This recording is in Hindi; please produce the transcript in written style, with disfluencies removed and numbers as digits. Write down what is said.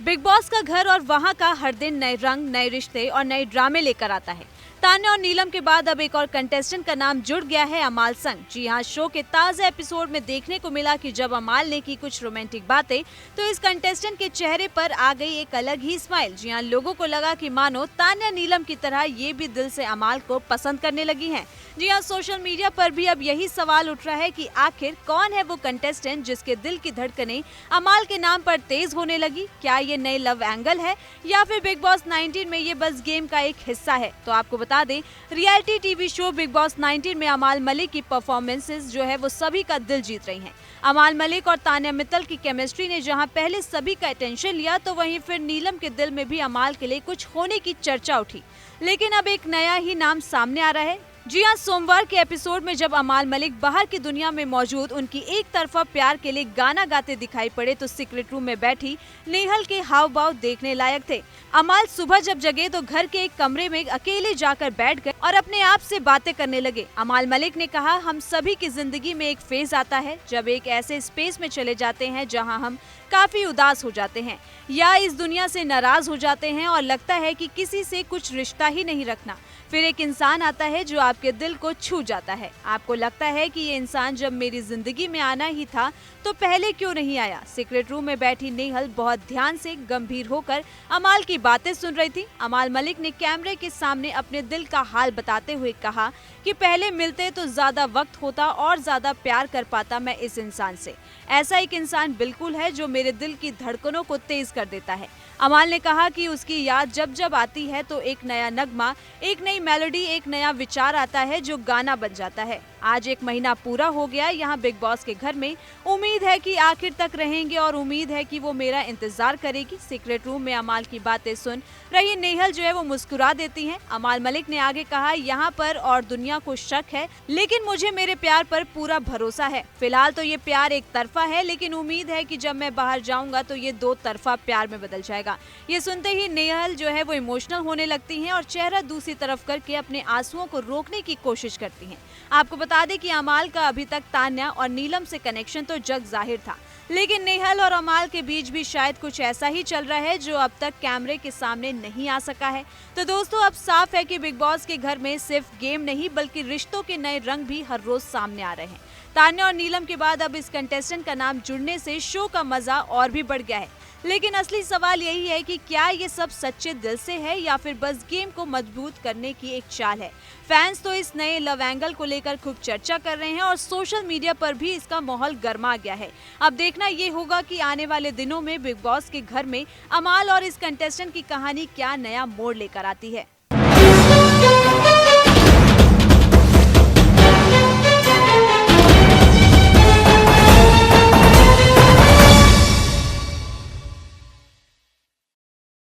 बिग बॉस का घर और वहाँ का हर दिन नए रंग, नए रिश्ते और नए ड्रामे लेकर आता है। तान्या और नीलम के बाद अब एक और कंटेस्टेंट का नाम जुड़ गया है, अमाल संग। जी हाँ, शो के ताजा एपिसोड में देखने को मिला कि जब अमाल ने की कुछ रोमांटिक बातें तो इस कंटेस्टेंट के चेहरे पर आ गई एक अलग ही स्माइल। जी हाँ, लोगों को लगा कि मानो तान्या नीलम की तरह ये भी दिल से अमाल को पसंद करने लगी हैं। जी हाँ, सोशल मीडिया पर भी अब यही सवाल उठ रहा है कि आखिर कौन है वो कंटेस्टेंट जिसके दिल की धड़कनें अमाल के नाम पर तेज होने लगी। क्या ये नए लव एंगल है या फिर बिग बॉस 19 में ये बस गेम का एक हिस्सा है? तो आपको बता दें, reality TV show big boss 19 में अमाल मलिक की परफॉर्मेंसेस जो है वो सभी का दिल जीत रही हैं। अमाल मलिक और तान्या मित्तल की केमिस्ट्री ने जहां पहले सभी का अटेंशन लिया, तो वहीं फिर नीलम के दिल में भी अमाल के लिए कुछ होने की चर्चा उठी। लेकिन अब एक नया ही नाम सामने आ रहा है। जी हाँ, सोमवार के एपिसोड में जब अमाल मलिक बाहर की दुनिया में मौजूद उनकी एक तरफा प्यार के लिए गाना गाते दिखाई पड़े, तो सीक्रेट रूम में बैठी नेहल के हाव भाव देखने लायक थे। अमाल सुबह जब जगे तो घर के एक कमरे में अकेले जाकर बैठ गए और अपने आप से बातें करने लगे। अमाल मलिक ने कहा, हम सभी की जिंदगी में एक फेज आता है जब एक ऐसे स्पेस में चले जाते हैं जहां हम काफी उदास हो जाते हैं या इस दुनिया से नाराज हो जाते हैं और लगता है कि किसी से कुछ रिश्ता ही नहीं रखना। फिर एक इंसान आता है जो आपके दिल को छू जाता है। आपको लगता है कि ये इंसान जब मेरी जिंदगी में आना ही था तो पहले क्यों नहीं आया। सीक्रेट रूम में बैठी नेहल बहुत ध्यान से गंभीर होकर अमाल की बातें सुन रही थी। अमाल मलिक ने कैमरे के सामने अपने दिल का हाल बताते हुए कहा कि पहले मिलते तो ज्यादा वक्त होता और ज्यादा प्यार कर पाता मैं इस इंसान से। ऐसा एक इंसान बिल्कुल है जो मेरे दिल की धड़कनों को तेज कर देता है। अमाल ने कहा कि उसकी याद जब जब आती है तो एक नया नगमा, एक नई मेलोडी, एक नया विचार आता है जो गाना बन जाता है। आज 1 महीना पूरा हो गया यहाँ बिग बॉस के घर में। उम्मीद है कि आखिर तक रहेंगे और उम्मीद है कि वो मेरा इंतजार करेगी। सीक्रेट रूम में अमाल की बातें सुन रही नेहल जो है वो मुस्कुरा देती हैं। अमाल मलिक ने आगे कहा, यहाँ पर और दुनिया को शक है लेकिन मुझे मेरे प्यार पर पूरा भरोसा है। फिलहाल तो ये प्यार एक तरफा है लेकिन उम्मीद है कि जब मैं बाहर जाऊंगा तो ये 2 तरफा प्यार में बदल जाएगा। ये सुनते ही नेहल जो है वो इमोशनल होने लगती हैं और चेहरा दूसरी तरफ करके अपने आंसुओं को रोकने की कोशिश करती हैं। आपको बता दें कि अमाल का अभी तक तान्या और नीलम से कनेक्शन तो जग जाहिर था, लेकिन नेहल और अमाल के बीच भी शायद कुछ ऐसा ही चल रहा है जो अब तक कैमरे के सामने नहीं आ सका है। तो दोस्तों, अब साफ है कि बिग बॉस के घर में सिर्फ गेम नहीं बल्कि रिश्तों के नए रंग भी हर रोज सामने आ रहे हैं। तान्या और नीलम के बाद अब इस कंटेस्टेंट का नाम जुड़ने से शो का मजा और भी बढ़ गया है। लेकिन असली सवाल यही है कि क्या ये सब सच्चे दिल से है या फिर बस गेम को मजबूत करने की एक चाल है। फैंस तो इस नए लव एंगल को लेकर खूब चर्चा कर रहे हैं और सोशल मीडिया पर भी इसका माहौल गर्मा गया है। अब देखना ये होगा कि आने वाले दिनों में बिग बॉस के घर में अमाल और इस कंटेस्टेंट की कहानी क्या नया मोड़ लेकर आती है।